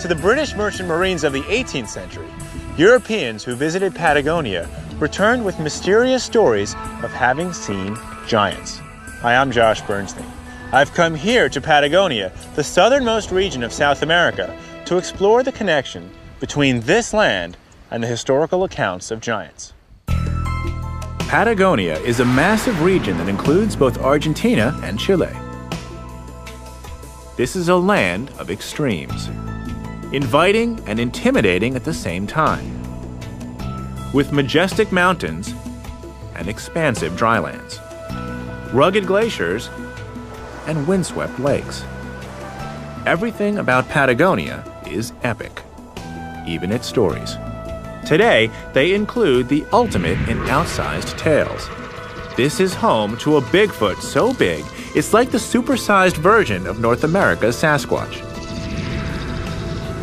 To the British merchant marines of the 18th century, Europeans who visited Patagonia returned with mysterious stories of having seen giants. Hi, I'm Josh Bernstein. I've come here to Patagonia, the southernmost region of South America, to explore the connection between this land and the historical accounts of giants. Patagonia is a massive region that includes both Argentina and Chile. This is a land of extremes, inviting and intimidating at the same time, with majestic mountains and expansive drylands, rugged glaciers and windswept lakes. Everything about Patagonia is epic, even its stories. Today, they include the ultimate in outsized tales. This is home to a Bigfoot so big, it's like the supersized version of North America's Sasquatch.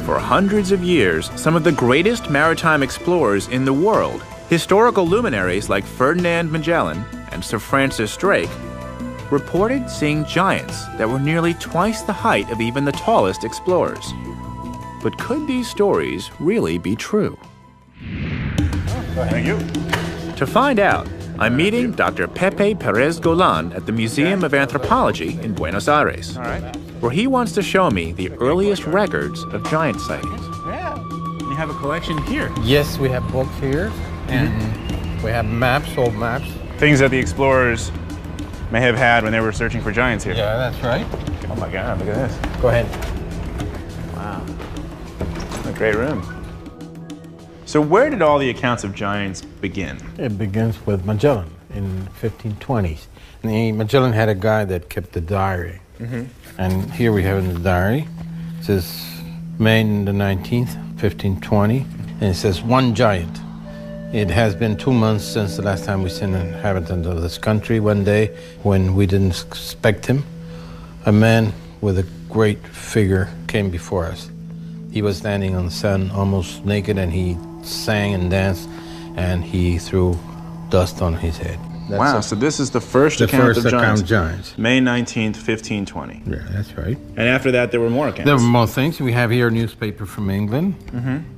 For hundreds of years, some of the greatest maritime explorers in the world, historical luminaries like Ferdinand Magellan and Sir Francis Drake, reported seeing giants that were nearly twice the height of even the tallest explorers. But could these stories really be true? Thank you. To find out, I'm meeting Dr. Pepe Perez Golan at the Museum of Anthropology in Buenos Aires, where he wants to show me the earliest records of giant sightings. Yeah. You have a collection here. Yes, we have books here, and we have maps, old maps. Things that the explorers may have had when they were searching for giants here. Yeah, that's right. Oh my God, look at this. Go ahead. Wow. What a great room. So where did all the accounts of giants begin? It begins with Magellan in 1520s. And Magellan had a guy that kept a diary. And here we have in the diary, it says May the 19th, 1520, and it says one giant. It has been 2 months since the last time we seen an inhabitant of this country. One day, when we didn't expect him, a man with a great figure came before us. He was standing on the sand, almost naked, and he sang and danced, and he threw dust on his head. Wow, so this is the first account of giants. May 19th, 1520. Yeah, that's right. And after that, there were more accounts. There were more things. We have here a newspaper from England,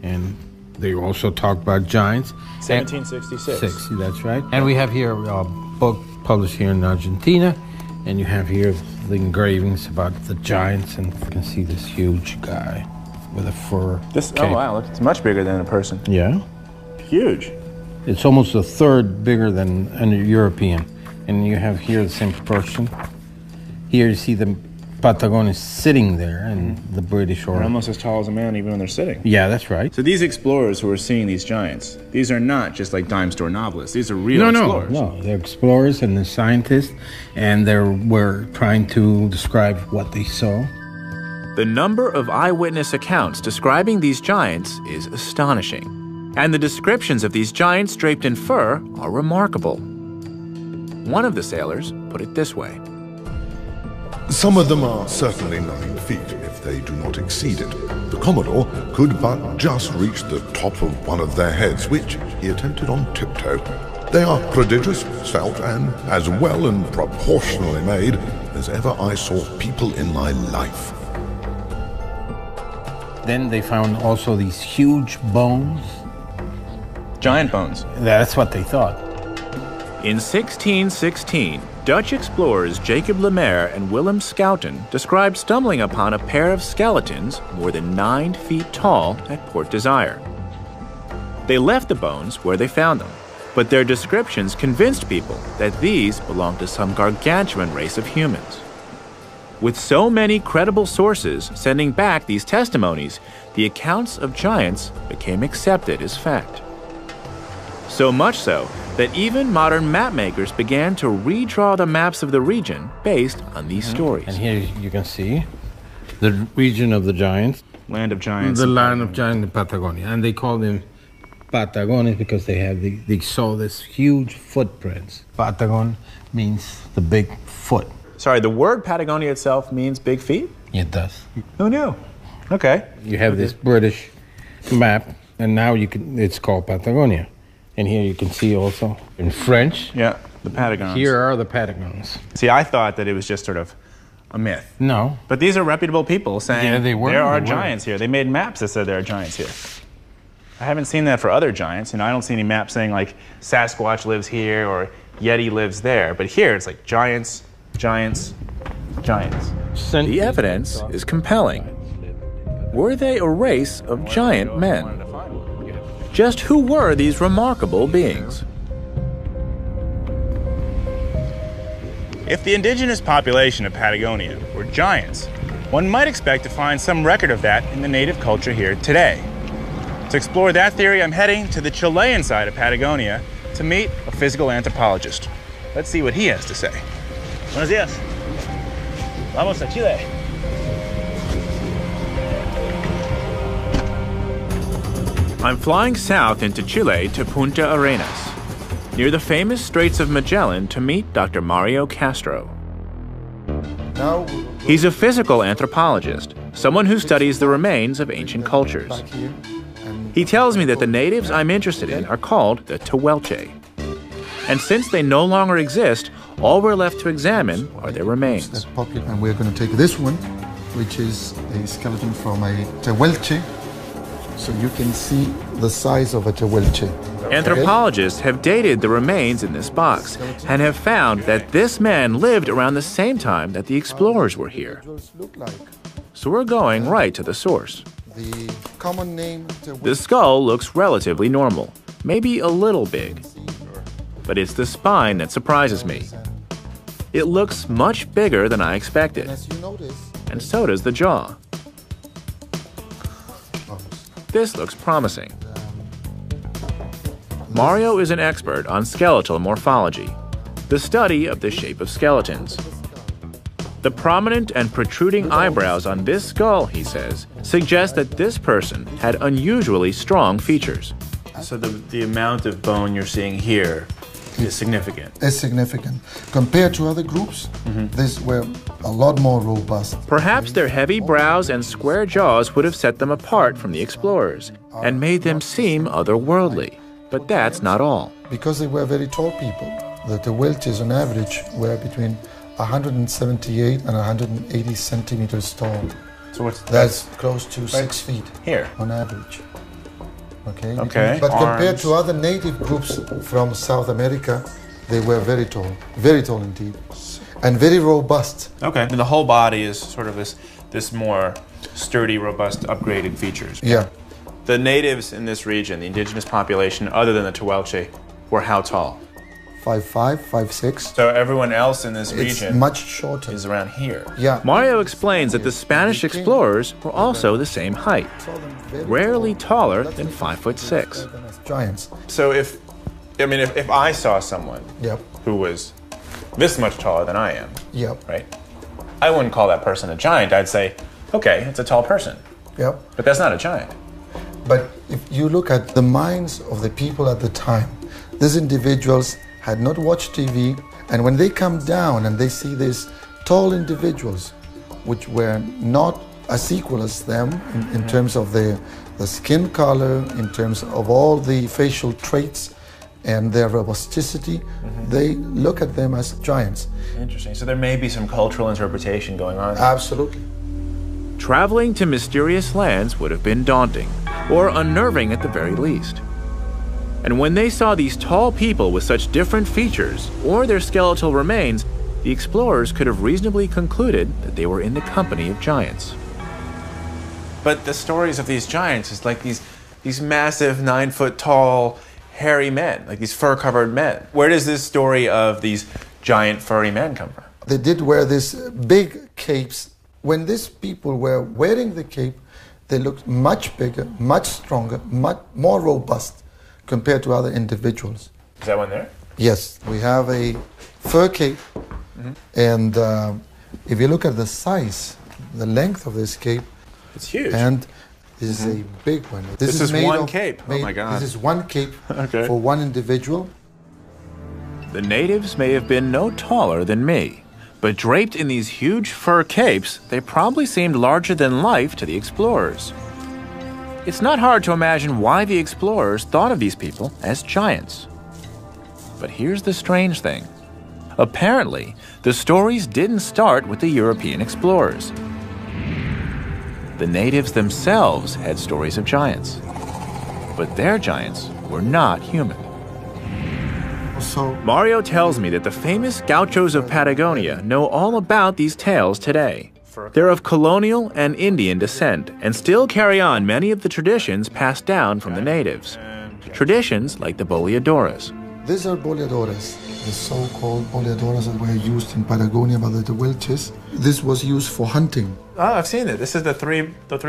and they also talk about giants. 1766. That's right. And we have here a book published here in Argentina, and you have here the engravings about the giants, and you can see this huge guy with a fur cape. Oh wow, look, it's much bigger than a person. Yeah. Huge. It's almost a third bigger than a European. And you have here the same person. Here you see the Patagonians sitting there, and the British They're almost as tall as a man even when they're sitting. Yeah, that's right. So these explorers who are seeing these giants, these are not just like dime store novelists. These are real explorers. No, they're explorers and they're scientists, and they were trying to describe what they saw. The number of eyewitness accounts describing these giants is astonishing, and the descriptions of these giants draped in fur are remarkable. One of the sailors put it this way. Some of them are certainly 9 feet, if they do not exceed it. The Commodore could but just reach the top of one of their heads, which he attempted on tiptoe. They are prodigious, svelte, and as well and proportionally made as ever I saw people in my life. Then they found also these huge bones. Giant bones. That's what they thought. In 1616, Dutch explorers Jacob Lemaire and Willem Schouten described stumbling upon a pair of skeletons more than 9 feet tall at Port Desire. They left the bones where they found them, but their descriptions convinced people that these belonged to some gargantuan race of humans. With so many credible sources sending back these testimonies, the accounts of giants became accepted as fact. So much so that even modern mapmakers began to redraw the maps of the region based on these stories. And here you can see the region of the giants. Land of giants. The land of giants in Patagonia. And they call them Patagonians because they saw this huge footprints. Patagon means the big foot. Sorry, the word Patagonia itself means big feet? It does. Who knew? Okay. You have this British map, and now it's called Patagonia. And here you can see also in French. Yeah, the Patagons. Here are the Patagons. See, I thought that it was just sort of a myth. No. But these are reputable people saying Yeah, they were, there are they were. giants here. They made maps that said there are giants here. I haven't seen that for other giants. I don't see any maps saying like Sasquatch lives here or Yeti lives there. But here it's like giants, giants, giants. The evidence is compelling. Were they a race of giant men? Just who were these remarkable beings? If the indigenous population of Patagonia were giants, one might expect to find some record of that in the native culture here today. To explore that theory, I'm heading to the Chilean side of Patagonia to meet a physical anthropologist. Let's see what he has to say. Buenos días. Vamos a Chile. I'm flying south into Chile to Punta Arenas, near the famous Straits of Magellan, to meet Dr. Mario Castro. Now, He's a physical anthropologist, someone who studies the remains of ancient cultures. back here, and He tells me that the natives I'm interested in are called the Tehuelche. And since they no longer exist, all we're left to examine are their remains. that's popular. And we're going to take this one, which is a skeleton from a Tehuelche. So you can see the size of a Tehuelche. Anthropologists have dated the remains in this box and have found that this man lived around the same time that the explorers were here. Individuals look like So we're going right to the source. the common name Tehuelche. The skull looks relatively normal, maybe a little big. But it's the spine that surprises me. It looks much bigger than I expected, As you notice, and so does the jaw. This looks promising. Mario is an expert on skeletal morphology, the study of the shape of skeletons. The prominent and protruding eyebrows on this skull, he says, suggest that this person had unusually strong features. So the amount of bone you're seeing here is significant. is significant. Compared to other groups, these were a lot more robust. Perhaps their heavy brows and square jaws would have set them apart from the explorers and made them seem otherworldly. But that's not all. Because they were very tall people, the Tehuelches on average were between 178 and 180 centimeters tall. So what's That's close to 6 feet here? on average. Okay. Okay. But compared Arms. to other native groups from South America, they were very tall indeed, and very robust. Okay. And the whole body is sort of this more sturdy, robust, upgraded features. Yeah. The natives in this region, the indigenous population, other than the Tehuelche, were how tall? 5'5", 5'6". So everyone else in this It's region much shorter. is around here. Yeah. Mario explains that the Spanish explorers were also the same height, rarely taller than 5'6". Giants. So if I saw someone Yep. who was this much taller than I am, Yep. right? I wouldn't call that person a giant. I'd say, okay, it's a tall person. Yep. But that's not a giant. But if you look at the minds of the people at the time, these individuals had not watched TV, and when they come down and they see these tall individuals, which were not as equal as them in terms of the skin color, in terms of all the facial traits and their robusticity, they look at them as giants. Interesting. So there may be some cultural interpretation going on. Absolutely. Traveling to mysterious lands would have been daunting, or unnerving at the very least. And when they saw these tall people with such different features, or their skeletal remains, the explorers could have reasonably concluded that they were in the company of giants. But the stories of these giants is like these massive 9-foot tall, hairy men, like these fur-covered men. Where does this story of these giant furry men come from? They did wear these big capes. When these people were wearing the cape, they looked much bigger, much stronger, much more robust compared to other individuals. Is that one there? Yes, we have a fur cape, and if you look at the size, the length of this cape, It's huge. and this is a big one. This is made one cape. Oh my God. This is one cape Okay. for one individual. The natives may have been no taller than me, but draped in these huge fur capes, they probably seemed larger than life to the explorers. It's not hard to imagine why the explorers thought of these people as giants. But here's the strange thing. Apparently, the stories didn't start with the European explorers. The natives themselves had stories of giants, but their giants were not human. So Mario tells me that the famous gauchos of Patagonia know all about these tales today. They're of colonial and Indian descent and still carry on many of the traditions passed down from the natives. Traditions like the boleadoras. these are boleadoras, the so-called boleadoras that were used in Patagonia by the Tehuelches. This was used for hunting. Oh, I've seen it. This is the three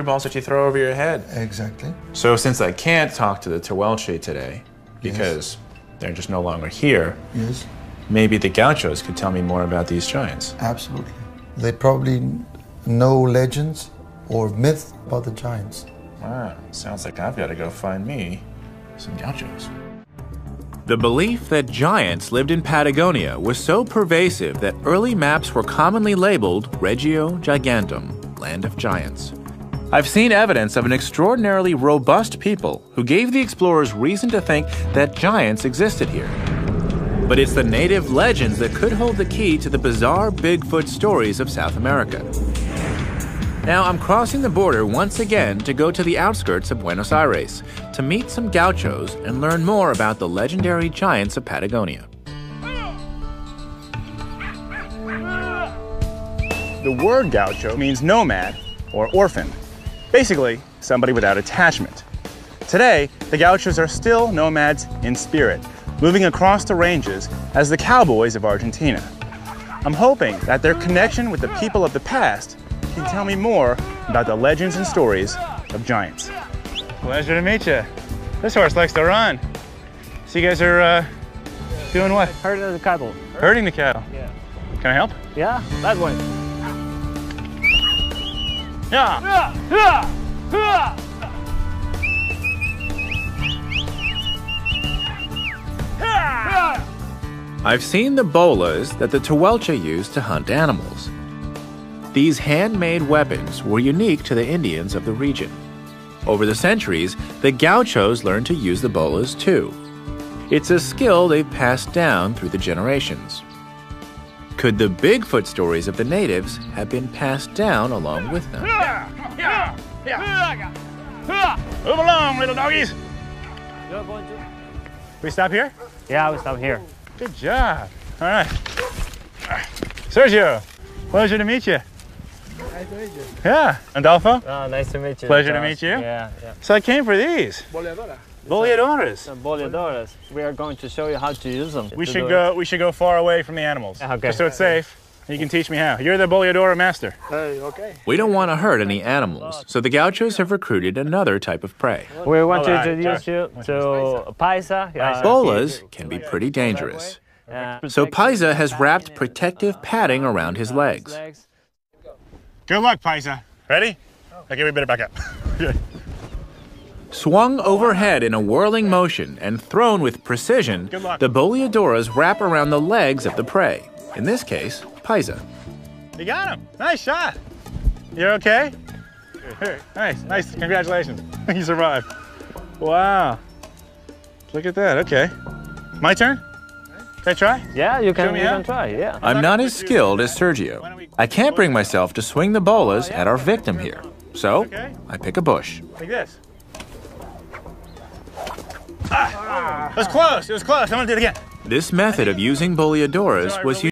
balls that you throw over your head. Exactly. So since I can't talk to the Tehuelche today, because they're just no longer here, Yes, maybe the gauchos could tell me more about these giants. absolutely. They probably know legends or myths about the giants. Wow, sounds like I've got to go find me some gauchos. The belief that giants lived in Patagonia was so pervasive that early maps were commonly labeled Regio Gigantum, Land of Giants. I've seen evidence of an extraordinarily robust people who gave the explorers reason to think that giants existed here. But it's the native legends that could hold the key to the bizarre Bigfoot stories of South America. Now I'm crossing the border once again to go to the outskirts of Buenos Aires to meet some gauchos and learn more about the legendary giants of Patagonia. The word gaucho means nomad or orphan, basically somebody without attachment. Today, the gauchos are still nomads in spirit, moving across the ranges as the cowboys of Argentina. I'm hoping that their connection with the people of the past can tell me more about the legends and stories of giants. Pleasure to meet you. This horse likes to run. So you guys are doing what? Herding the cattle. Herding the cattle. Yeah. Can I help? Yeah, that one. Yeah. I've seen the bolas that the Tehuelche used to hunt animals. These handmade weapons were unique to the Indians of the region. Over the centuries, the gauchos learned to use the bolas too. It's a skill they've passed down through the generations. Could the Bigfoot stories of the natives have been passed down along with them? Move along, little doggies. You're going to? We stop here? Yeah, we stop here. Good job. All right. Sergio, pleasure to meet you. Nice to meet you. Yeah. Rodolfo, Nice to meet you. pleasure to meet you. Yeah. So I came for these. Boleadoras. Boleadoras. We are going to show you how to use them. We should go far away from the animals. Okay. Just so it's safe. You can teach me how. You're the boleadora master. Okay. We don't want to hurt any animals, so the gauchos have recruited another type of prey. We want to Alright, introduce you to Paisa. Bolas can be pretty dangerous. So Paisa has wrapped protective padding around his legs. Good luck, Paisa. Ready? Okay, we better back up. Okay. Swung overhead in a whirling motion and thrown with precision, Good luck. the boleadoras wrap around the legs of the prey, in this case, Paisa. You got him. Nice shot. You're okay? Here. Nice. Congratulations. You survived. Wow. Look at that. Okay. My turn? Can I try? Yeah, you Show can, me you how? can try, yeah. I'm not as skilled as Sergio. I can't bring myself to swing the bolas at our victim here, so I pick a bush. Like this. It was close. I'm going to do it again. This method of using boleadoras was